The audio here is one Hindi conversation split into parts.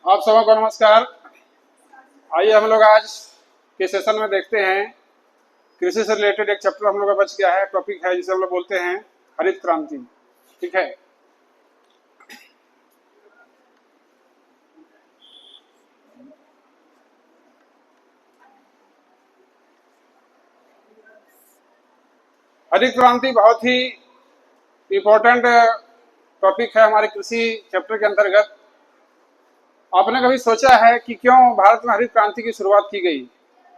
आप सबको नमस्कार। आइए हम लोग आज के सेशन में देखते हैं कृषि से रिलेटेड एक चैप्टर हम लोग का बच गया है। टॉपिक है जिसे हम लोग बोलते हैं हरित क्रांति। ठीक है, हरित क्रांति बहुत ही इम्पोर्टेंट टॉपिक है हमारे कृषि चैप्टर के अंतर्गत। आपने कभी सोचा है कि क्यों भारत में हरित क्रांति की शुरुआत की गई?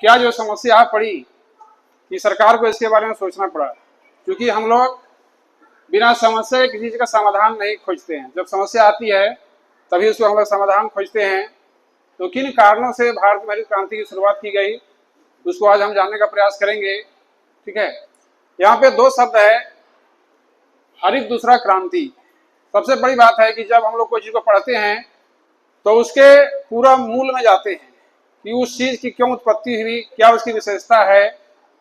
क्या जो समस्या पड़ी कि सरकार को इसके बारे में सोचना पड़ा? क्योंकि हम लोग बिना समस्या के किसी चीज का समाधान नहीं खोजते हैं। जब समस्या आती है तभी उसको हम लोग समाधान खोजते हैं। तो किन कारणों से भारत में हरित क्रांति की शुरुआत की गई उसको आज हम जानने का प्रयास करेंगे। ठीक है, यहाँ पे दो शब्द है, हरित दूसरा क्रांति। सबसे बड़ी बात है कि जब हम लोग कोई चीज को पढ़ते हैं तो उसके पूरा मूल में जाते हैं कि उस चीज की क्यों उत्पत्ति हुई, क्या उसकी विशेषता है,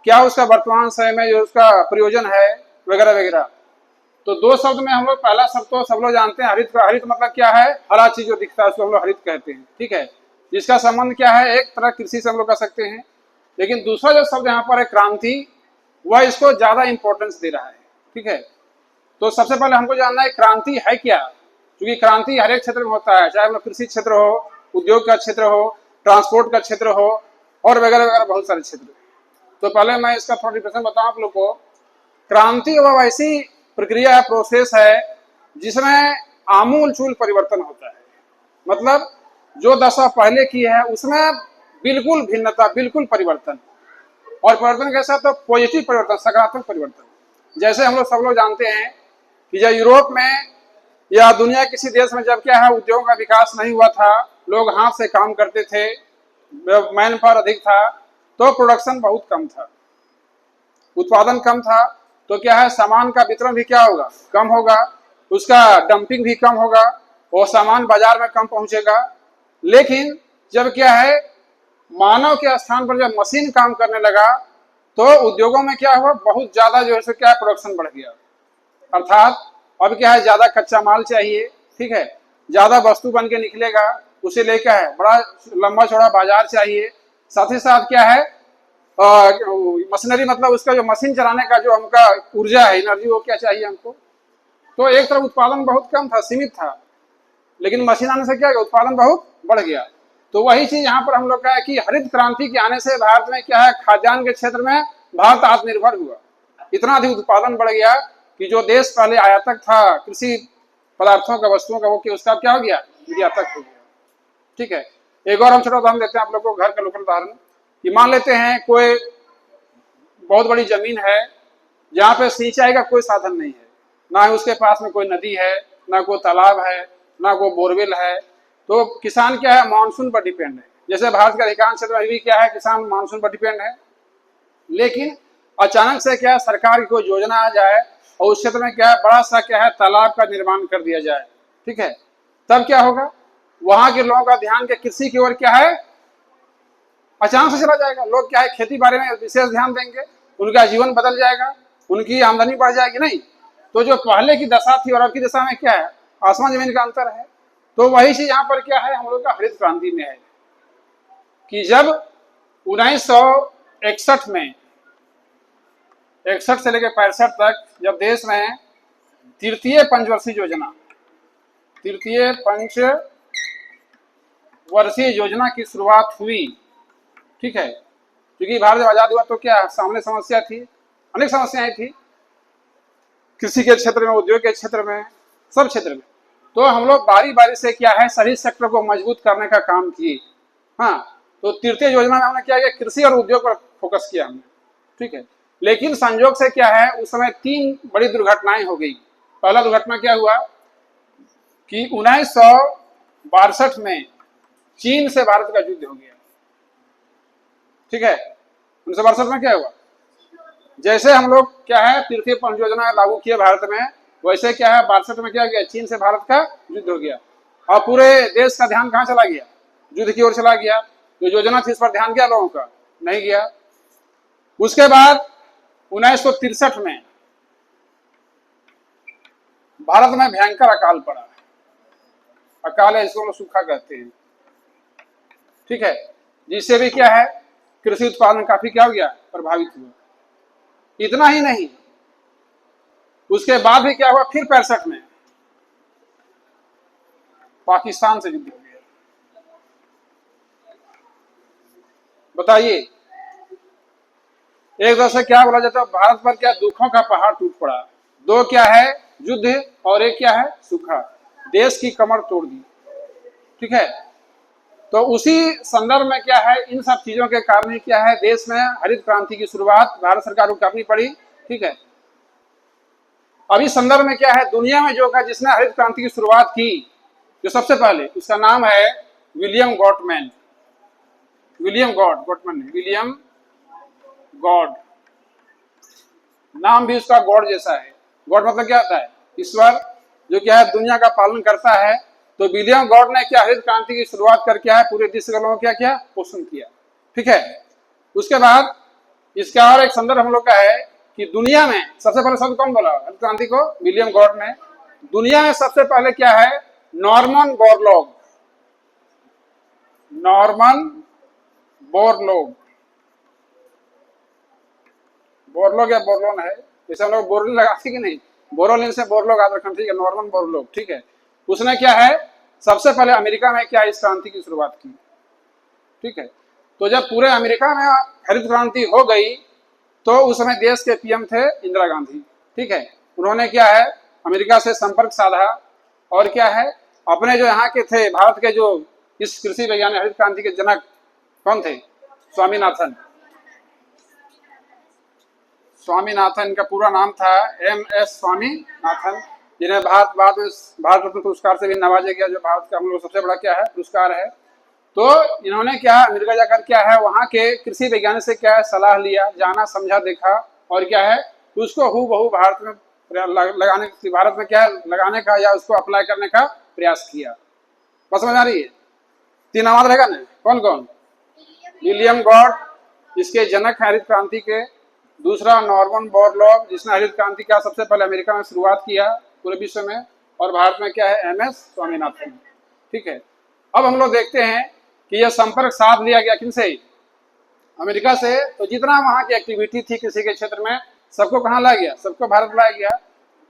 क्या उसका वर्तमान समय में जो उसका प्रयोजन है, वगैरह वगैरह। तो दो शब्द में हम लोग, पहला शब्द तो सब लोग जानते हैं, हरित। हरित मतलब क्या है? हरा चीज जो दिखता है उसको हम लोग हरित कहते हैं। ठीक है, जिसका संबंध क्या है? एक तरह कृषि से हम लोग कह सकते हैं। लेकिन दूसरा जो शब्द यहाँ पर है क्रांति, वह इसको ज्यादा इंपॉर्टेंस दे रहा है। ठीक है, तो सबसे पहले हमको जानना है क्रांति है क्या। क्योंकि क्रांति हर एक क्षेत्र में होता है, चाहे वो कृषि क्षेत्र हो, उद्योग का क्षेत्र हो, ट्रांसपोर्ट का क्षेत्र हो और वगैरह वगैरह बहुत सारे क्षेत्र। तो पहले मैं इसका थोड़ा डिफरेंस बताऊं आप लोग को। क्रांति वह ऐसी प्रक्रिया है, प्रोसेस है जिसमें आमूल चूल परिवर्तन होता है। मतलब जो दशा पहले की है उसमें बिल्कुल भिन्नता, बिल्कुल परिवर्तन। और परिवर्तन कैसा? तो पॉजिटिव परिवर्तन, सकारात्मक परिवर्तन। जैसे हम लोग सब लोग जानते हैं कि जब यूरोप में या दुनिया किसी देश में जब क्या है उद्योगों का विकास नहीं हुआ था, लोग हाथ से काम करते थे, मैन पावर अधिक था, तो प्रोडक्शन बहुत कम था, उत्पादन कम था। तो क्या है, सामान का वितरण भी क्या होगा? कम होगा, उसका डंपिंग भी कम होगा और सामान बाजार में कम पहुंचेगा। लेकिन जब क्या है मानव के स्थान पर जब मशीन काम करने लगा तो उद्योगों में क्या हुआ, बहुत ज्यादा जो है क्या है प्रोडक्शन बढ़ गया। अर्थात अब क्या है, ज्यादा कच्चा माल चाहिए। ठीक है, ज्यादा वस्तु बन के निकलेगा, उसे लेकर है बड़ा लंबा चौड़ा बाजार चाहिए। साथ ही साथ क्या है, मशीनरी, मतलब उसका जो मशीन चलाने का जो हमका ऊर्जा है, एनर्जी, वो क्या चाहिए हमको। तो एक तरफ उत्पादन बहुत कम था, सीमित था, लेकिन मशीन आने से क्या है, उत्पादन बहुत बढ़ गया। तो वही चीज यहाँ पर हम लोग का है कि हरित क्रांति के आने से भारत में क्या है, खाद्यान्न के क्षेत्र में भारत आत्मनिर्भर हुआ। इतना अधिक उत्पादन बढ़ गया कि जो देश पहले आयातक था कृषि पदार्थों का, वस्तुओं का, वो कि उसका क्या हो गया, निर्यातक हो गया। ठीक है, एक और हम छोटा उदाहरण देते हैं आप लोग को, घर का लोकल उदाहरण। कि मान लेते हैं कोई बहुत बड़ी जमीन है जहाँ पे सिंचाई का कोई साधन नहीं है, ना ही उसके पास में कोई नदी है, ना कोई तालाब है, ना कोई बोरवेल है। तो किसान क्या है, मानसून पर डिपेंड है। जैसे भारत का अधिकांश क्षेत्र में भी क्या है, किसान मानसून पर डिपेंड है। लेकिन अचानक से क्या है, सरकार की कोई योजना आ जाए और उस क्षेत्र में क्या है, बड़ा सा क्या है तालाब का निर्माण कर दिया जाए। ठीक है, तब क्या होगा, वहां के लोगों का ध्यान क्या कृषि की ओर क्या है, अचानक से चला जाएगा। लोग क्या है खेती बाड़ी में विशेष ध्यान देंगे, उनका जीवन बदल जाएगा, उनकी आमदनी बढ़ जाएगी। नहीं तो जो पहले की दशा थी और अब की दशा में क्या है, आसमान जमीन का अंतर है। तो वही चीज यहाँ पर क्या है हम लोग का हरित क्रांति में है कि जब 1961 में, 61 से लेकर 65 तक जब देश में तृतीय पंचवर्षीय योजना, तृतीय पंचवर्षीय योजना की शुरुआत हुई। ठीक है, क्योंकि भारत जब आजाद हुआ तो क्या सामने समस्या थी, अनेक समस्याएं थी, कृषि के क्षेत्र में, उद्योग के क्षेत्र में, सब क्षेत्र में। तो हम लोग बारी बारी से क्या है सभी सेक्टर को मजबूत करने का काम किए। हाँ, तो तृतीय योजना में हमने क्या किया, कृषि और उद्योग पर फोकस किया हमने। ठीक है, लेकिन संयोग से क्या है उस समय 3 बड़ी दुर्घटनाएं हो गई। पहला दुर्घटना क्या हुआ कि 1962 में चीन से भारत का युद्ध हो गया। ठीक है, 1962 में क्या हुआ, जैसे हम लोग क्या है तृतीय पंच योजना लागू किए भारत में, वैसे क्या है 62 में क्या गया, चीन से भारत का युद्ध हो गया और पूरे देश का ध्यान कहाँ चला गया, युद्ध की ओर चला गया। जो योजना थी इस पर ध्यान गया लोगों का, नहीं गया। उसके बाद 1963 में भारत में भयंकर अकाल पड़ा। अकाल है इसको सूखा कहते हैं। ठीक है, जिससे भी क्या है कृषि उत्पादन काफी क्या हो गया, प्रभावित हुआ। इतना ही नहीं, उसके बाद भी क्या हुआ, फिर 65 में पाकिस्तान से युद्ध हो गया। बताइए, एक तरह से क्या बोला जाता है, भारत पर क्या दुखों का पहाड़ टूट पड़ा। दो क्या है, युद्ध, और एक क्या है, सूखा, देश की कमर तोड़ दी। ठीक है, तो उसी संदर्भ में क्या है, इन सब चीजों के कारण ही क्या है, देश में हरित क्रांति की शुरुआत भारत सरकार को करनी पड़ी। ठीक है, अभी संदर्भ में क्या है, दुनिया में जो का जिसने हरित क्रांति की शुरुआत की, जो सबसे पहले, उसका नाम है William Gottmann. William Gottmann, William God, नाम भी उसका गॉड जैसा है। गॉड मतलब क्या होता है, ईश्वर, जो क्या है दुनिया का पालन करता है। तो विलियम गॉड ने क्या हरित क्रांति की शुरुआत करके है पूरे विश्व के लोगों को क्या किया, पोषण किया। ठीक है, उसके बाद इसका और एक संदर्भ हम लोग का है कि दुनिया में सबसे पहले शब्द कौन बोला हरित क्रांति को, विलियम गॉड ने। दुनिया में सबसे पहले क्या है, Norman Borlaug, Norman Borlaug, Borlaug या बोरलोन है, जैसे हम लोग बोरलिन लगाते कि नहीं, बोरोलिन से बोरलॉग याद रखना। ठीक है, नॉर्मन बोरलॉग। ठीक है, उसने क्या है सबसे पहले अमेरिका में क्या इस क्रांति की शुरुआत की। ठीक है, तो जब पूरे अमेरिका में हरित क्रांति हो गई तो उस समय देश के पीएम थे इंदिरा गांधी। ठीक है, उन्होंने क्या है अमेरिका से संपर्क साधा, और क्या है अपने जो यहाँ के थे, भारत के जो इस कृषि वैज्ञानिक हरित क्रांति के जनक कौन थे, स्वामीनाथन। स्वामीनाथन का पूरा नाम था MS स्वामीनाथन, जिन्हें बाद में भारत रत्न पुरस्कार से भी नवाजा गया, जो भारत का हम लोग सबसे बड़ा क्या है पुरस्कार है। तो इन्होंने क्या अमेरिका जाकर क्या है वहाँ के कृषि वैज्ञानिक से क्या है सलाह लिया, जाना समझा देखा, और क्या है उसको हूबहू भारत में लगाने, भारत में क्या है लगाने का या उसको अप्लाई करने का प्रयास किया। बस समझ आ रही है, तीन नाम रहेगा ना, कौन कौन, विलियम गॉड इसके जनक है हरित क्रांति के, दूसरा नॉर्मन बोरलॉग जिसने हरित क्रांति का सबसे पहले अमेरिका में शुरुआत किया पूरे विश्व में, और भारत में क्या है MS स्वामीनाथन। ठीक है, अब हम लोग देखते हैं कि यह संपर्क साध लिया गया किनसे, अमेरिका से। तो जितना वहां की एक्टिविटी थी कृषि के क्षेत्र में, सबको कहाँ लाया गया, सबको भारत लाया गया।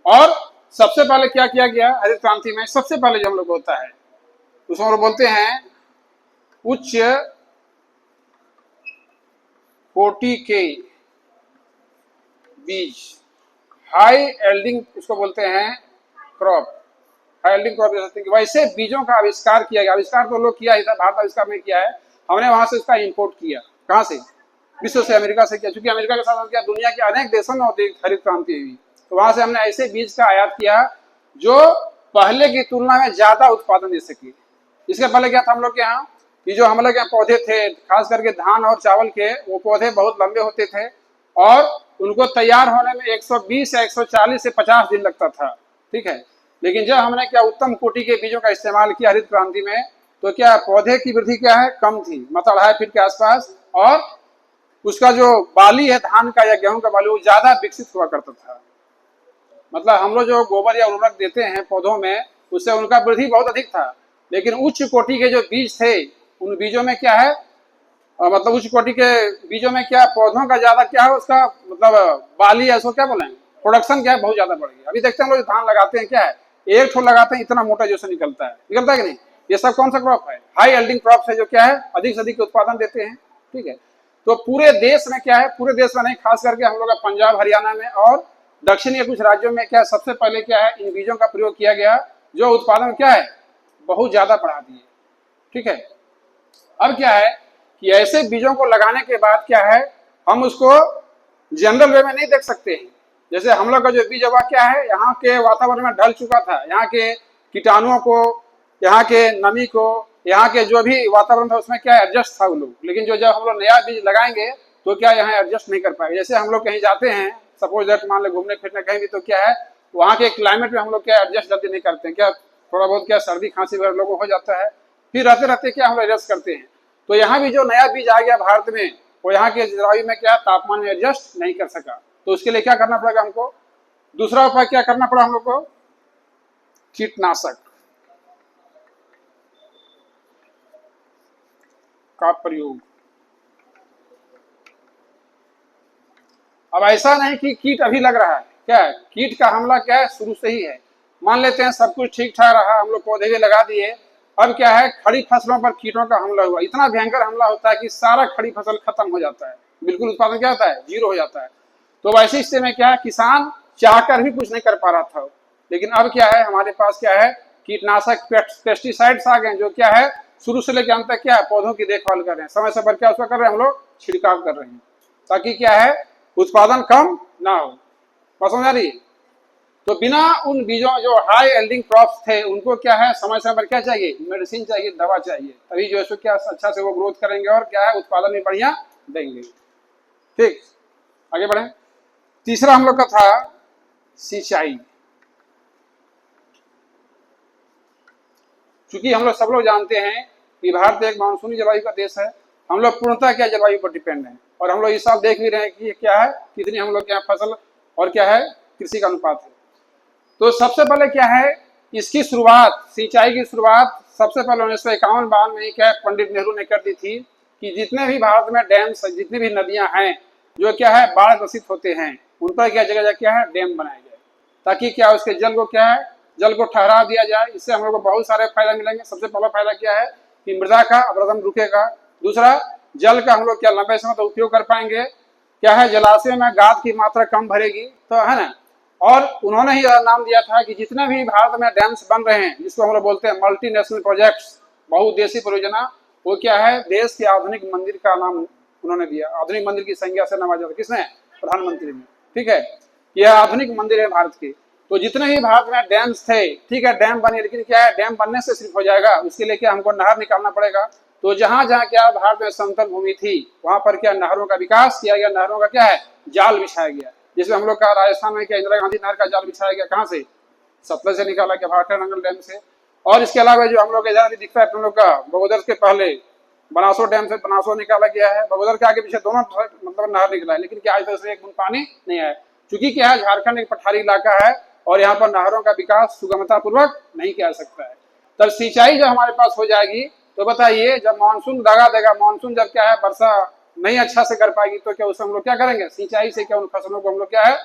और सबसे पहले क्या किया गया हरित क्रांति में, सबसे पहले जो हम लोग होता है उसमें हम लोग बोलते हैं उच्च कोटि के बीज, हाई एल्डिंग उसको बोलते हैं क्रॉप, हाई एल्डिंग क्रॉप। वैसे बीजों का आविष्कार किया गया, आविष्कार तो लोग किया ही था, भारत आविष्कार में किया है, हमने वहां से इसका इंपोर्ट किया, कहां से, विश्व से, अमेरिका से किया, क्योंकि अमेरिका के साथ क्या दुनिया के अनेक देशों में हरित क्रांति हुई, तो वहां से हमने ऐसे बीज का आयात किया जो पहले की तुलना में ज्यादा उत्पादन दे सके। इसके पहले क्या था हम लोग के यहाँ कि जो हम लोग यहाँ पौधे थे, खास करके धान और चावल के, वो पौधे बहुत लंबे होते थे और उनको तैयार होने में 120 या 140 से 50 दिन लगता था। ठीक है, लेकिन जब हमने क्या उत्तम कोटि के बीजों का इस्तेमाल किया हरित क्रांति में, तो क्या पौधे की वृद्धि क्या है कम थी, मतलब 2.5 फीट के आसपास, और उसका जो बाली है धान का या गेहूं का बाली वो ज्यादा विकसित हुआ करता था। मतलब हम लोग जो गोबर या उर्वरक देते हैं पौधों में, उससे उनका वृद्धि बहुत अधिक था, लेकिन उच्च कोटि के जो बीज थे उन बीजों में क्या है मतलब उच्च कोटि के बीजों में क्या पौधों का ज्यादा क्या है, उसका मतलब बाली है, उसको क्या बोले, प्रोडक्शन क्या है बहुत ज्यादा बढ़ गया। अभी देखते हैं हम लोग धान लगाते हैं, क्या है एक ठो लगाते हैं इतना मोटा जो से निकलता है कि नहीं, ये सब कौन सा क्रॉप है, हाई एल्डिंग क्रॉप है, जो क्या है अधिक से अधिक उत्पादन देते हैं। ठीक है, तो पूरे देश में क्या है, पूरे देश में नहीं, खास करके हम लोग का पंजाब हरियाणा में और दक्षिण के कुछ राज्यों में क्या सबसे पहले क्या है इन बीजों का प्रयोग किया गया, जो उत्पादन क्या है बहुत ज्यादा बढ़ा दिए। ठीक है, अब क्या है कि ऐसे बीजों को लगाने के बाद क्या है हम उसको जनरल वे में नहीं देख सकते हैं। जैसे हम लोग का जो बीज हुआ क्या है यहाँ के वातावरण में ढल चुका था, यहाँ के कीटाणुओं को, यहाँ के नमी को, यहाँ के जो भी वातावरण था उसमें क्या एडजस्ट था वो लोग, लेकिन जो जब हम लोग नया बीज लगाएंगे तो क्या यहाँ एडजस्ट नहीं कर पाएंगे। जैसे हम लोग कहीं जाते हैं, सपोज दैट मान लो घूमने फिरने कहीं भी, तो क्या है वहाँ के क्लाइमेट में हम लोग क्या एडजस्ट जल्दी नहीं करते हैं, क्या थोड़ा बहुत क्या सर्दी खांसी वगैरह लोगों को हो जाता है, फिर रहते रहते क्या हम लोग एडजस्ट करते हैं। तो यहाँ भी जो नया बीज आ गया भारत में, वो यहाँ के जलवायु में क्या तापमान में एडजस्ट नहीं कर सका, तो उसके लिए क्या करना पड़ेगा हमको, दूसरा उपाय क्या करना पड़ा हम लोग को, कीटनाशक, का प्रयोग। अब ऐसा नहीं कि कीट अभी लग रहा है, क्या है, कीट का हमला क्या है, शुरू से ही है। मान लेते हैं सब कुछ ठीक ठाक रहा, हम लोग पौधे भी लगा दिए, अब क्या है, खड़ी फसलों पर कीटों का हमला हुआ, इतना भयंकर हमला होता है कि सारा खड़ी फसल खत्म हो जाता है, बिल्कुल उत्पादन क्या होता है, जीरो हो जाता है। तो वैसे स्थिति में क्या है, किसान चाहकर भी कुछ नहीं कर पा रहा था, लेकिन अब क्या है, हमारे पास क्या है, कीटनाशक पेस्टिसाइड्स आ गए, जो क्या है शुरू से लेकर अंत तक क्या है, पौधों की देखभाल कर रहे हैं, समय समय पर क्या उसका कर रहे हैं, हम लोग छिड़काव कर रहे हैं, ताकि क्या है, उत्पादन कम ना हो। बात समझ आ रही है? तो बिना उन बीजों जो हाई एल्डिंग क्रॉप्स थे, उनको क्या है, समय समय पर क्या चाहिए, मेडिसिन चाहिए, दवा चाहिए, तभी जो है क्या अच्छा से वो ग्रोथ करेंगे और क्या है, उत्पादन भी बढ़िया देंगे। ठीक, आगे बढ़े। तीसरा हम लोग का था सिंचाई। क्योंकि हम लोग सब लोग जानते हैं कि भारत एक मानसूनी जलवायु का देश है, हम लोग पूर्णतः क्या जलवायु पर डिपेंड है, और हम लोग इस साल देख भी रहे हैं कि क्या है, कितनी हम लोग के यहाँ फसल और क्या है, कृषि का अनुपात है। तो सबसे पहले क्या है, इसकी शुरुआत, सिंचाई की शुरुआत सबसे पहले 1951-52 में क्या है, पंडित नेहरू ने कर दी थी कि जितने भी भारत में डैम्स, जितनी भी नदियां हैं जो क्या है बाढ़ ग्रसित होते हैं, उन पर क्या जगह क्या है, डैम बनाए जाए, ताकि क्या उसके जल को क्या है, जल को ठहरा दिया जाए। इससे हम लोग को बहुत सारे फायदा मिलेंगे। सबसे पहला फायदा क्या है कि मृदा का अपरदन रुकेगा, दूसरा जल का हम लोग क्या लंबे समय तक उपयोग कर पाएंगे, क्या है, जलाशय में गाद की मात्रा कम भरेगी, तो है ना। और उन्होंने ही नाम दिया था कि जितने भी भारत में डैम्स बन रहे हैं, जिसको हम लोग बोलते हैं मल्टीनेशनल प्रोजेक्ट्स, बहुउद्देशीय परियोजना, वो क्या है, देश के आधुनिक मंदिर का नाम उन्होंने दिया, आधुनिक मंदिर की संज्ञा से नवाजा था, किसने, प्रधानमंत्री ने। ठीक है, यह आधुनिक मंदिर है भारत के। तो जितने भी भारत में डैम्स थे, ठीक है, डैम बने, लेकिन क्या है, डैम बनने से सिर्फ हो जाएगा, उसके लिए क्या हमको नहर निकालना पड़ेगा। तो जहां जहां क्या भारत में समतल भूमि थी, वहां पर क्या नहरों का विकास किया गया, नहरों का क्या है, जाल बिछाया गया। जैसे हम लोग का राजस्थान में क्या इंदिरा गांधी नहर का जाल बिछाया गया, कहाँ से, सतलज से निकाला गया, भाखड़नगर डैम से। और इसके अलावा जो हम लोग इधर दिखता है, हम लोग का बगोदर के पहले बनासो डैम से बनासो निकाला गया है, बगोदर के आगे पीछे दोनों मतलब नहर निकला है, लेकिन क्या आज तक से एक बूंद पानी नहीं आया, क्योंकि क्या है, झारखंड एक पठारी इलाका है और यहाँ पर नहरों का विकास सुगमता पूर्वक नहीं किया जा सकता है। तब सिंचाई जब हमारे पास हो जाएगी, तो बताइए जब मानसून दगा देगा, मानसून जब क्या है वर्षा नहीं अच्छा से कर पाएगी, तो क्या उससे हम लोग क्या करेंगे, सिंचाई से क्या उन फसलों को हम लोग क्या है,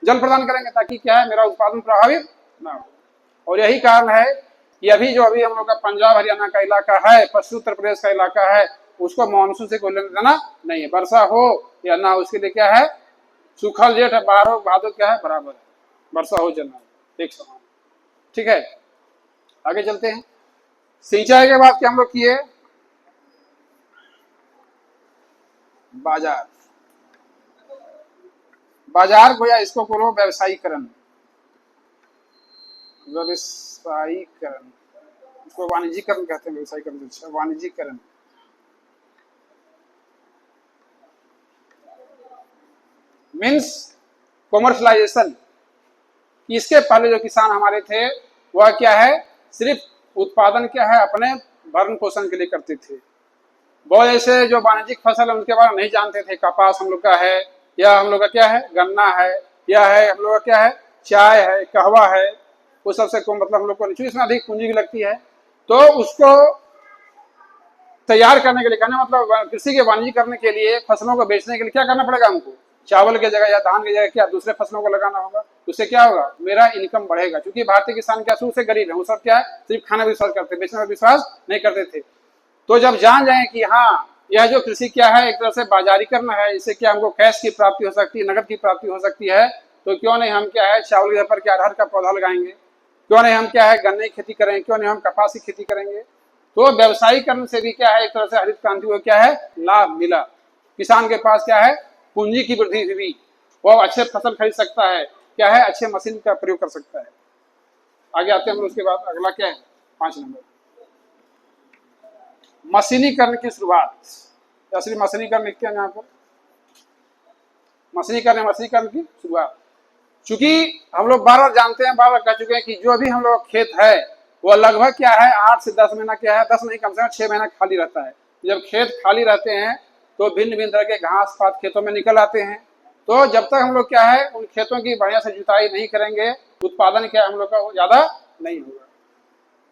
जल प्रदान करेंगे, ताकि क्या है, मेरा उत्पादन प्रभावित ना हो। और यही कारण है कि अभी हम लोग का पंजाब हरियाणा का इलाका है, पश्चिम उत्तर प्रदेश का इलाका है, उसको मानसून से कोई लेना देना नहीं है, वर्षा हो या ना, उसके लिए क्या है, सूखल जेठ है, बारह भादो क्या है, बराबर है, वर्षा हो जलना एक समान। ठीक है, आगे चलते हैं। सिंचाई के बाद क्या हम लोग किए, बाजार, बाजार को या इसको करो व्यवसायीकरण, व्यवसायीकरण, इसको वाणिज्यीकरण कहते हैं, व्यवसायीकरण अच्छा, वाणिज्यीकरण। Means commercialisation. इसके पहले जो किसान हमारे थे, वह क्या है, सिर्फ उत्पादन क्या है, अपने भरण पोषण के लिए करते थे। बहुत ऐसे जो वाणिज्यिक फसल है उनके बारे में नहीं जानते थे, कपास हम लोग का है, या हम लोग का क्या है, गन्ना है, या है हम लोग का क्या है, चाय है, कहवा है, वो सबसे कम मतलब हम लोग को नहीं, इसमें अधिक पूंजी भी लगती है। तो उसको तैयार करने के लिए, कहने मतलब कृषि के वाणिज्य करने के लिए, फसलों को बेचने के लिए क्या करना पड़ेगा हमको, चावल की जगह या धान की जगह क्या दूसरे फसलों को लगाना होगा। उससे क्या होगा, मेरा इनकम बढ़ेगा, क्योंकि भारतीय किसान क्या शुरू से गरीब है, वो सब क्या है, सिर्फ खाने पर विश्वास करते, बेचने पर विश्वास नहीं करते थे। तो जब जान जाए कि हाँ यह जो कृषि क्या है, एक तरह से बाजारीकरण है, इससे क्या हमको कैश की प्राप्ति हो सकती है, नगद की प्राप्ति हो सकती है, तो क्यों नहीं हम क्या है, चावल के पर क्या अरहर का पौधा लगाएंगे, क्यों नहीं हम क्या है, गन्ने की खेती करेंगे, क्यों नहीं हम कपास की खेती करेंगे। तो व्यवसायीकरण से भी क्या है, एक तरह से हरित क्रांति को क्या है, लाभ मिला। किसान के पास क्या है, पूंजी की वृद्धि हुई, वो अच्छे फसल खरीद सकता है, क्या है, अच्छे मशीन का प्रयोग कर सकता है। आगे आते हैं हम, उसके बाद अगला क्या है, 5 नंबर, मशीनीकरण की शुरुआत। असली मशीनीकरण लिखते हैं यहाँ पर, मशीनीकरण की शुरुआत। चूंकि हम लोग बार बार जानते हैं, बार बार कह चुके हैं कि जो भी हम लोग खेत है, वो लगभग क्या है, 8 से 10 महीना क्या है, 10 नहीं कम से कम 6 महीना खाली रहता है। जब खेत खाली रहते हैं, तो भिन्न भिन्न तरह के घास पात खेतों में निकल आते हैं। तो जब तक हम लोग क्या है, उन खेतों की बढ़िया से जुताई नहीं करेंगे, उत्पादन क्या हम लोग का ज्यादा नहीं होगा।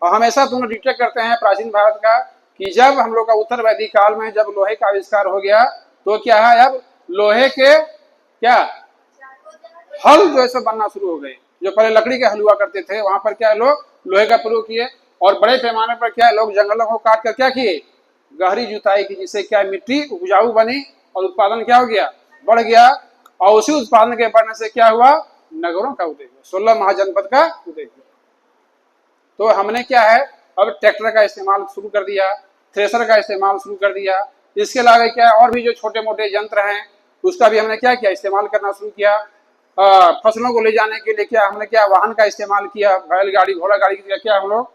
और हमेशा तुम डिटेक्ट करते हैं प्राचीन भारत का कि जब हम लोग का उत्तर वैदिक काल में जब लोहे का आविष्कार हो गया तो क्या है, अब लोहे के क्या हल जो है बनना शुरू हो गए। जो पहले लकड़ी के हल हुआ करते थे वहां पर क्या है, लोग लोहे का प्रयोग किए, और बड़े पैमाने पर क्या है, लोग जंगलों को काट कर क्या किए, गहरी जुताई की, जिससे क्या मिट्टी उपजाऊ बनी और उत्पादन क्या हो गया, बढ़ गया। और उसी उत्पादन के बढ़ने से क्या हुआ, नगरों का उदय हुआ, 16 महाजनपद का उदय हुआ। तो हमने क्या है, अब ट्रैक्टर का इस्तेमाल शुरू कर दिया, थ्रेसर का इस्तेमाल शुरू कर दिया। इसके अलावा क्या है, और भी जो छोटे मोटे यंत्र हैं उसका भी हमने क्या किया, इस्तेमाल करना शुरू किया। फसलों को ले जाने के लिए क्या हमने क्या वाहन का इस्तेमाल किया, बैलगाड़ी घोड़ा गाड़ी की क्या हम लोग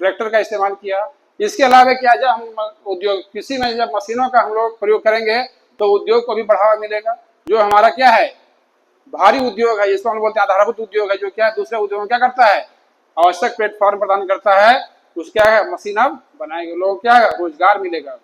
ट्रैक्टर का इस्तेमाल किया। इसके अलावा क्या, जब हम उद्योग कृषि में जब मशीनों का हम लोग प्रयोग करेंगे तो उद्योग को भी बढ़ावा मिलेगा। जो हमारा क्या है भारी उद्योग है, जिसको हम बोलते हैं आधारभूत उद्योग है, जो क्या दूसरे उद्योगों क्या करता है, आवश्यक प्लेटफॉर्म प्रदान करता है, उस क्या है मशीन अब बनाएंगे, लोग क्या है रोजगार मिलेगा।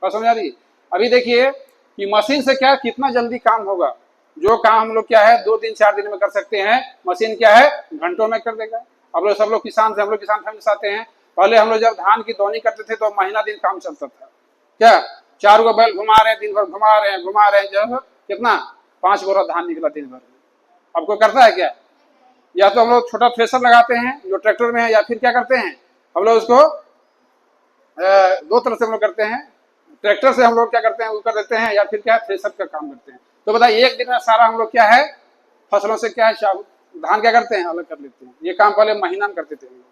बात समझ आ रही। अभी देखिए कि मशीन से क्या कितना जल्दी काम होगा, जो काम हम लोग क्या है 2 दिन 4 दिन में कर सकते हैं, मशीन क्या है घंटों में कर देगा। अब लोग सब लोग किसान से, हम लोग किसान फैमिली से आते हैं। पहले हम लोग जब धान की दौनी करते थे तो महीना दिन काम चलता था, क्या 4 गो बैल घुमा रहे हैं, दिन भर घुमा रहे हैं, जब कितना 5 बोरा धान निकला दिन भर में। अब कोई करता है क्या, या तो हम लोग छोटा थ्रेसर लगाते हैं जो ट्रैक्टर में है, या फिर क्या करते हैं हम लोग उसको 2 तरह से हम लोग करते हैं, ट्रैक्टर से हम लोग क्या करते हैं वो कर देते हैं, या फिर क्या थ्रेसर का काम करते हैं। तो बताइए एक दिन में सारा हम लोग क्या है फसलों से क्या है धान क्या करते हैं अलग कर लेते हैं। ये काम पहले महीना में करते थे हम लोग।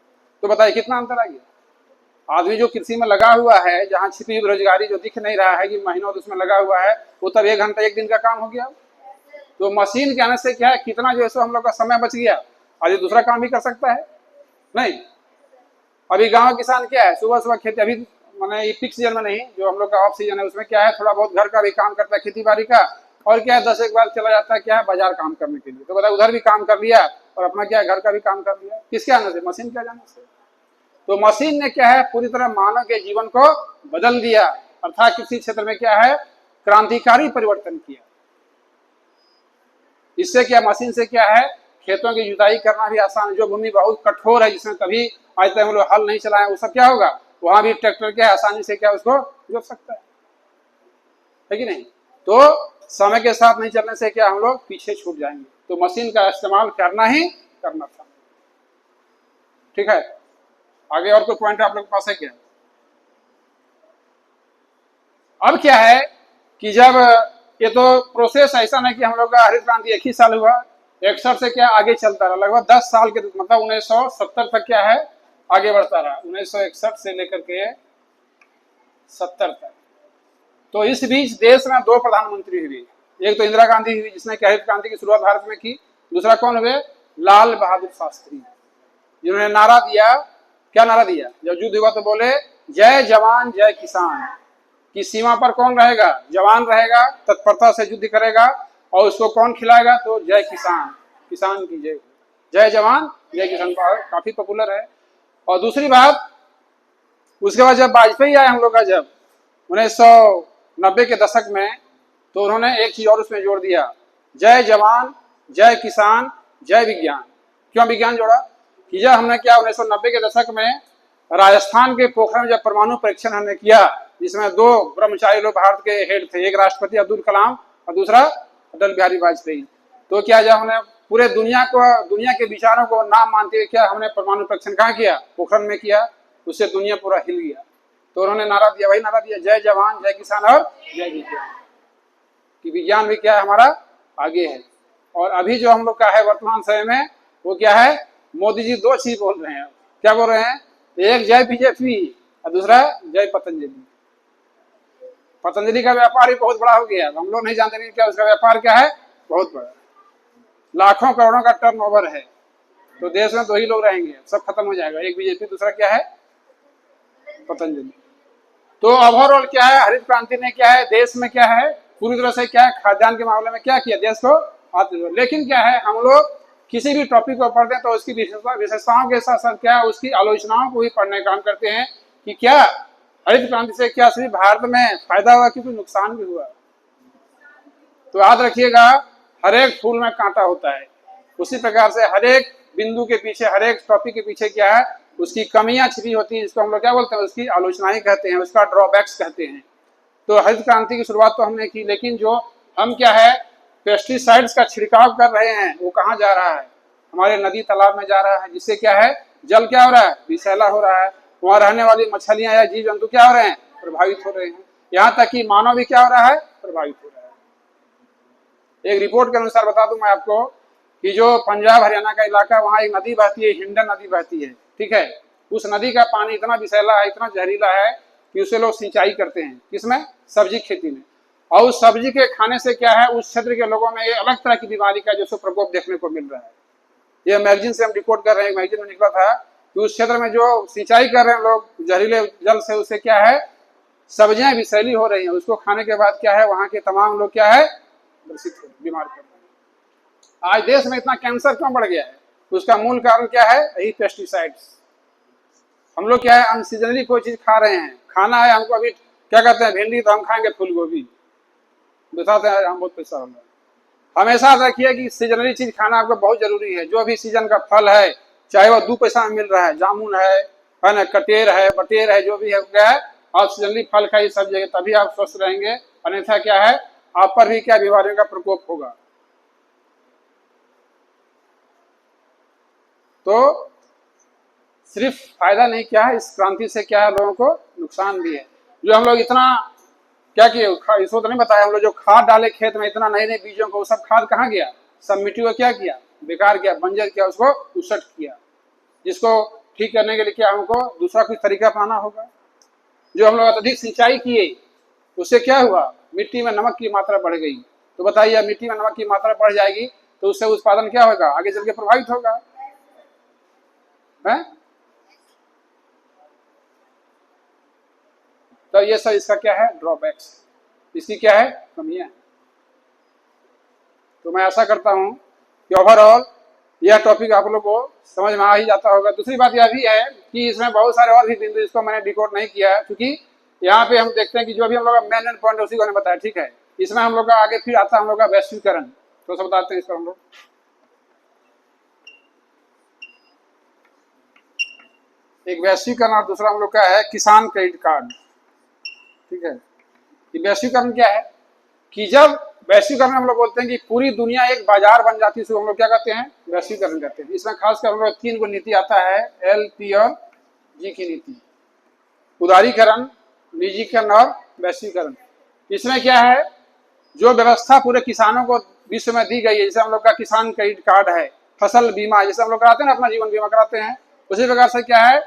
तो बताइए कितना अंतर आ गया। आदमी जो कृषि में लगा हुआ है, जहाँ छिपी हुई बेरोजगारी जो दिख नहीं रहा है कि महीनों उसमें लगा हुआ है, वो तब 1 घंटा 1 दिन का काम हो गया। तो मशीन के आने से क्या है कितना जो है सो हम लोग का समय बच गया, आज दूसरा काम भी कर सकता है नहीं। अभी गांव किसान क्या है सुबह सुबह खेती, अभी मैंने ये पिक सीजन में नहीं, जो हम लोग का ऑफ सीजन है उसमें क्या है थोड़ा बहुत घर का भी काम करता है खेती बाड़ी का, और क्या है 10 एक बार चला जाता है क्या है बाजार काम करने के लिए। तो बताया उधर भी काम कर लिया और अपना क्या है घर का भी काम कर लिया, किसके आने से, मशीन के जाने से। तो मशीन ने क्या है पूरी तरह मानव के जीवन को बदल दिया, अर्थात कृषि क्षेत्र में क्या है क्रांतिकारी परिवर्तन किया। इससे क्या मशीन से क्या है खेतों की जुताई करना भी आसान, जो भूमि बहुत कठोर है जिसमें कभी आज तक हम लोग हल नहीं चलाए, वो सब क्या होगा वहां भी ट्रैक्टर क्या आसानी से क्या उसको जोत सकता है कि नहीं। तो समय के साथ नहीं चलने से क्या हम लोग पीछे छूट जाएंगे। तो मशीन का इस्तेमाल करना ही करना था। ठीक है, आगे और कोई पॉइंट आप लोग के पास है क्या। अब क्या है कि जब ये तो प्रोसेस ऐसा नहीं कि हम लोग का हरित क्रांति 1 ही साल हुआ, 61 से क्या आगे चलता रहा, लगभग 10 साल के मतलब 1970 तक क्या है आगे बढ़ता रहा, 1961 से लेकर के 70 तक। तो इस बीच देश में 2 प्रधानमंत्री हुए, एक तो इंदिरा गांधी हुई जिसने हरित क्रांति की शुरुआत भारत में की, दूसरा कौन हुए लाल बहादुर शास्त्री, जिन्होंने नारा दिया, क्या नारा दिया, जब युद्ध हुआ तो बोले जय जवान जय किसान, की सीमा पर कौन रहेगा, जवान रहेगा, तत्परता से युद्ध करेगा, और उसको कौन खिलाएगा, तो जय किसान, किसान की जय, जय जवान जय किसान काफी पॉपुलर है। और दूसरी बात उसके बाद जब वाजपेयी आए हम लोग का, जब 1990 के दशक में, तो उन्होंने एक चीज और उसमें जोड़ दिया, जय जवान जय किसान जय विज्ञान। क्यों विज्ञान जोड़ा कि जब हमने क्या 1990 के दशक में राजस्थान के पोखरण में जब परमाणु परीक्षण हमने किया, जिसमें 2 ब्रह्मचारी लोग भारत के हेड थे, एक राष्ट्रपति अब्दुल कलाम और दूसरा अटल बिहारी वाजपेयी। तो क्या जब हमने पूरे दुनिया के विचारों को ना मानते हुए क्या हमने परमाणु परीक्षण कहाँ किया, पोखरण में किया, उससे दुनिया पूरा हिल गया। तो उन्होंने नारा दिया, वही नारा दिया, जय जवान जय किसान और जय विज्ञान, कि विज्ञान भी क्या है हमारा आगे है। और अभी जो हम लोग का है वर्तमान समय में वो क्या है, मोदी जी 2 चीज बोल रहे हैं। क्या बोल रहे हैं, एक जय बीजेपी और दूसरा जय पतंजलि। पतंजलि का व्यापार ही बहुत बड़ा हो गया, हम लोग नहीं जानते नहीं क्या उसका व्यापार क्या है, बहुत बड़ा, लाखों करोड़ों का टर्नओवर है। तो देश में 2 ही लोग रहेंगे, सब खत्म हो जाएगा, एक बीजेपी दूसरा क्या है पतंजलि। तो ओवरऑल क्या है हरित क्रांति ने क्या है देश में क्या है पूरी तरह से क्या है खाद्यान्न के मामले में क्या किया, देश को आत्मनिर्भर। लेकिन क्या है हम लोग किसी भी टॉपिक को पढ़ते हैं तो उसकी विशेषताओं के साथ साथ क्या उसकी आलोचनाओं को भी पढ़ने का काम करते हैं कि क्या हरित क्रांति से क्या सिर्फ भारत में फायदा हुआ कि कोई नुकसान भी हुआ। तो याद रखिएगा हर एक फूल में कांटा होता है, उसी प्रकार से हर एक बिंदु के पीछे, हर एक टॉपिक के पीछे क्या है उसकी कमियां छिपी होती हैं, जिसको हम लोग क्या बोलते हैं, उसकी आलोचनाएं कहते हैं, उसका ड्रॉबैक्स कहते हैं। तो हरित क्रांति की शुरुआत तो हमने की, लेकिन जो हम क्या है पेस्टिसाइड्स का छिड़काव कर रहे हैं वो कहाँ जा रहा है, हमारे नदी तालाब में जा रहा है, जिससे क्या है जल क्या हो रहा है, विषैला हो रहा है। वहां रहने वाली मछलियां या जीव जंतु क्या हो रहे हैं, प्रभावित हो रहे हैं। यहाँ तक कि मानव भी क्या हो रहा है, प्रभावित हो रहा है। एक रिपोर्ट के अनुसार बता दूं मैं आपको कि जो पंजाब हरियाणा का इलाका, वहां एक नदी बहती है, हिंडन नदी बहती है, ठीक है। उस नदी का पानी इतना विषैला है, इतना जहरीला है कि उसे लोग सिंचाई करते हैं, किसमें, सब्जी खेती में। और उस सब्जी के खाने से क्या है, उस क्षेत्र के लोगों में ये अलग तरह की बीमारी का जो प्रकोप देखने को मिल रहा है। ये मैगजीन से हम रिपोर्ट कर रहे हैं, मैगजीन में निकला था कि उस क्षेत्र में जो सिंचाई कर रहे हैं लोग जहरीले जल से, उससे क्या है सब्जियां विषैली हो रही हैं, उसको खाने के बाद क्या है वहां के तमाम लोग क्या है ग्रसित बीमार पड़ रहे हैं। आज देश में इतना कैंसर क्यों बढ़ गया है, उसका मूल कारण क्या है, यही पेस्टिसाइड्स। हम लोग क्या है अनसीजनली कोई चीज खा रहे हैं, खाना है हमको, अभी क्या कहते हैं भिंडी तो हम खाएंगे फूल गोभी, बताते हैं हम बहुत पैसा होगा। हमेशा रखिए कि सीजनली चीज खाना आपको बहुत जरूरी है। जो भी सीजन का फल है, चाहे वह 2 पैसा में मिल रहा है, जामुन है ना, कटेर है, बटेर है, जो भी है क्या है आप सीजनली फल खाइए सब जगह, तभी आप स्वस्थ रहेंगे। अन्यथा क्या है आप पर भी क्या बीमारियों का प्रकोप होगा। तो सिर्फ फायदा नहीं क्या है, इस क्रांति से क्या है लोगों को नुकसान भी है। जो हम लोग इतना क्या किए, इसको तो नहीं बताया, हम लोग जो खाद डाले खेत में इतना नए नए बीजों को, वो सब खाद कहाँ गया, सब मिट्टी को क्या किया, बेकार किया, बंजर किया, उसको उसट किया। जिसको ठीक करने के लिए क्या हमको दूसरा कुछ तरीका अपनाना होगा। जो हम लोग अत्यधिक सिंचाई किए उससे क्या हुआ, मिट्टी में नमक की मात्रा बढ़ गई। तो बताइए मिट्टी में नमक की मात्रा बढ़ जाएगी तो उससे उत्पादन क्या होगा, आगे चल के प्रभावित होगा है? तो ये सब इसका क्या है ड्रॉबैक्स, इसकी क्या है कमियां है। तो मैं आशा करता हूं कि ओवरऑल यह टॉपिक आप लोग को समझ में आ ही जाता होगा। दूसरी बात यह भी है कि इसमें बहुत सारे और भी बिंदु, इसको मैंने डिकोड नहीं किया है, क्योंकि यहाँ पे हम देखते हैं कि जो भी हम लोग का मेन पॉइंट उसी को हमने बताया, ठीक है। इसमें हम लोग का आगे फिर आता है हम लोग का वैश्वीकरण, तो सब बताते हैं इसको हम लोग। एक वैश्वीकरण और दूसरा हम लोग का है किसान क्रेडिट कार्ड, ठीक है। वैश्वीकरण क्या है कि जब वैश्वीकरण हम लोग बोलते हैं कि पूरी दुनिया एक बाजार बन जाती है, इसको हम लोग क्या कहते हैं वैश्वीकरण कहते हैं। इसमें खासकर हम लोग 3 गो नीति आता है, एल, पी और जी की नीति, उदारीकरण, निजीकरण और वैश्वीकरण। इसमें क्या है जो व्यवस्था पूरे किसानों को विश्व में दी गई है, जैसे हम लोग का किसान क्रेडिट कार्ड है, फसल बीमा जैसे हम लोग कराते हैं ना, अपना जीवन बीमा कराते हैं, उसी प्रकार से क्या है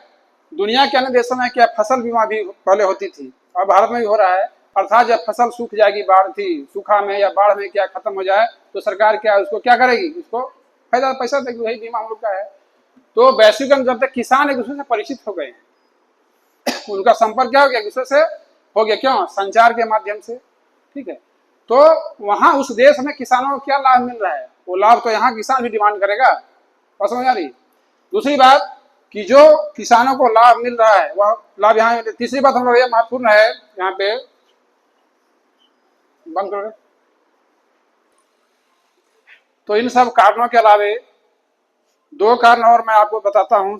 दुनिया के अन्य देशों में क्या फसल बीमा भी पहले होती थी और भारत में भी हो रहा है। अर्थात जब फसल सूख जाएगी, बाढ़ थी, सूखा में या बाढ़ में क्या खत्म हो जाए तो सरकार क्या उसको क्या करेगी, उसको फायदा पैसा देगी, वही बीमा हम लोग का है। तो वैश्वीकरण जब तक किसान एक दूसरे से परिचित हो गए, उनका संपर्क क्या हो गया, एक दूसरे से हो गया, क्यों, संचार के माध्यम से, ठीक है। तो वहां उस देश में किसानों को क्या लाभ मिल रहा है, वो लाभ तो यहाँ किसान भी डिमांड करेगा, और समझ आ रही। दूसरी बात कि जो किसानों को लाभ मिल रहा है वह लाभ यहाँ। तीसरी बात हम लोग ये महत्वपूर्ण है यहाँ पे, बंद करो। तो इन सब कारणों के अलावे 2 कारण और मैं आपको बताता हूँ।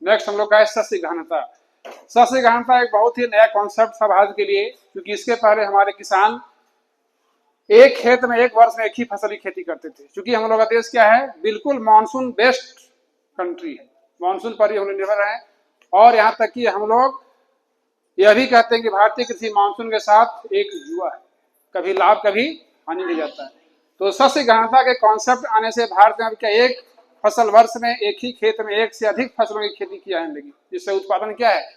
नेक्स्ट हम लोग का है सस्य गहनता। सस्य गहनता एक बहुत ही नया कॉन्सेप्ट था भारत के लिए, क्योंकि इसके पहले हमारे किसान एक खेत में एक वर्ष में एक ही फसल की खेती करते थे। क्योंकि हम लोग का देश क्या है बिल्कुल मानसून बेस्ड कंट्री है, मानसून पर ही हम लोग निर्भर हैं। और यहाँ तक कि हम लोग यह भी कहते हैं कि भारतीय कृषि मानसून के साथ एक जुआ है, कभी लाभ कभी हानि ले जाता है। तो सस्य गहनता के कॉन्सेप्ट आने से भारत में क्या एक फसल वर्ष में एक ही खेत में एक से अधिक फसलों की खेती की जाने लगी, जिससे उत्पादन क्या है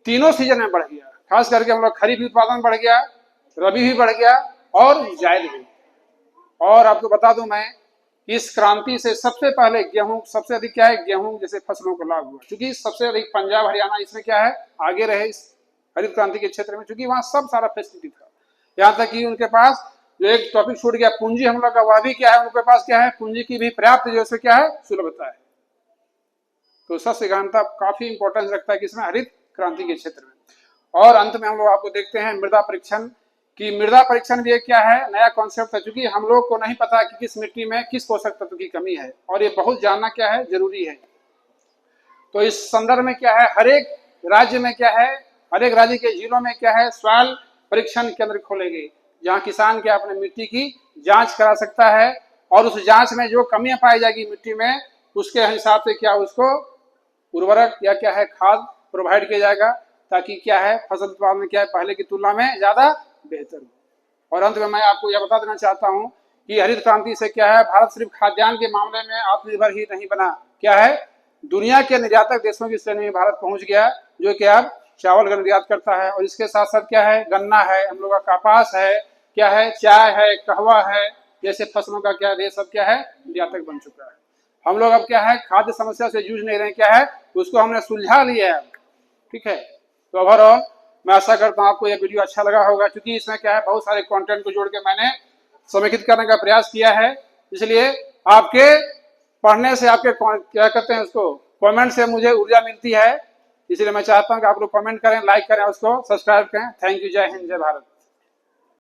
तीनों सीजन में बढ़ गया। खास करके हम लोग खरीफ भी उत्पादन बढ़ गया, रबी भी बढ़ गया और जायद भी। और आपको बता दूं मैं, इस क्रांति से सबसे पहले गेहूं सबसे अधिक क्या है, गेहूं जैसे फसलों को लाभ हुआ, क्योंकि सबसे अधिक पंजाब हरियाणा इसमें क्या है आगे रहे इस हरित क्रांति के क्षेत्र में, क्योंकि वहां सब सारा फैसिलिटी था। यहाँ तक कि उनके पास जो एक टॉपिक छूट गया पूंजी हम लोग का, वह भी क्या है उनके पास क्या है पूंजी की भी पर्याप्त जो है क्या है सुलभता है। तो सस्य गहनता काफी इंपॉर्टेंस रखता है किसमें, हरित क्रांति के क्षेत्र में। और अंत में हम लोग आपको देखते हैं मृदा परीक्षण, कि मृदा परीक्षण भी एक क्या है नया कॉन्सेप्ट है, क्योंकि हम लोग को नहीं पता कि किस मिट्टी में किस पोषक तत्व की कमी है, और ये बहुत जानना क्या है जरूरी है। तो इस संदर्भ में क्या है, हर एक राज्य में क्या है, हर एक राज्य के जिलों में क्या है, सॉइल परीक्षण केंद्र खोलेंगे, जहां किसान क्या अपने मिट्टी की जांच करा सकता है, और उस जांच में जो कमियां पाई जाएगी मिट्टी में, उसके हिसाब से क्या उसको उर्वरक या क्या है खाद प्रोवाइड किया जाएगा, ताकि क्या है फसल उत्पादन क्या है पहले की तुलना में ज्यादा बेहतर हो। और अंत में मैं आपको यह बता देना चाहता हूं कि हरित क्रांति से क्या है, भारत सिर्फ खाद्यान्न के मामले में आत्मनिर्भर ही नहीं बना, क्या है दुनिया के निर्यातक देशों की श्रेणी में भारत पहुंच गया, जो कि अब चावल का निर्यात करता है। और इसके साथ साथ क्या है, गन्ना है, हम लोग का कपास है, क्या है चाय है, कहवा है, जैसे फसलों का क्या देश अब क्या है निर्यातक बन चुका है। हम लोग अब क्या है खाद्य समस्या से जूझ नहीं रहे, क्या है उसको हमने सुलझा लिया है। ठीक है, तो ओवरऑल मैं आशा करता हूँ आपको यह वीडियो अच्छा लगा होगा, क्योंकि इसमें क्या है बहुत सारे कंटेंट को जोड़ के मैंने समेकित करने का प्रयास किया है। इसलिए आपके पढ़ने से, आपके क्या कहते हैं उसको, कमेंट से मुझे ऊर्जा मिलती है। इसलिए मैं चाहता हूँ कि आप लोग कमेंट करें, लाइक करें, उसको सब्सक्राइब करें। थैंक यू, जय हिंद, जय भारत।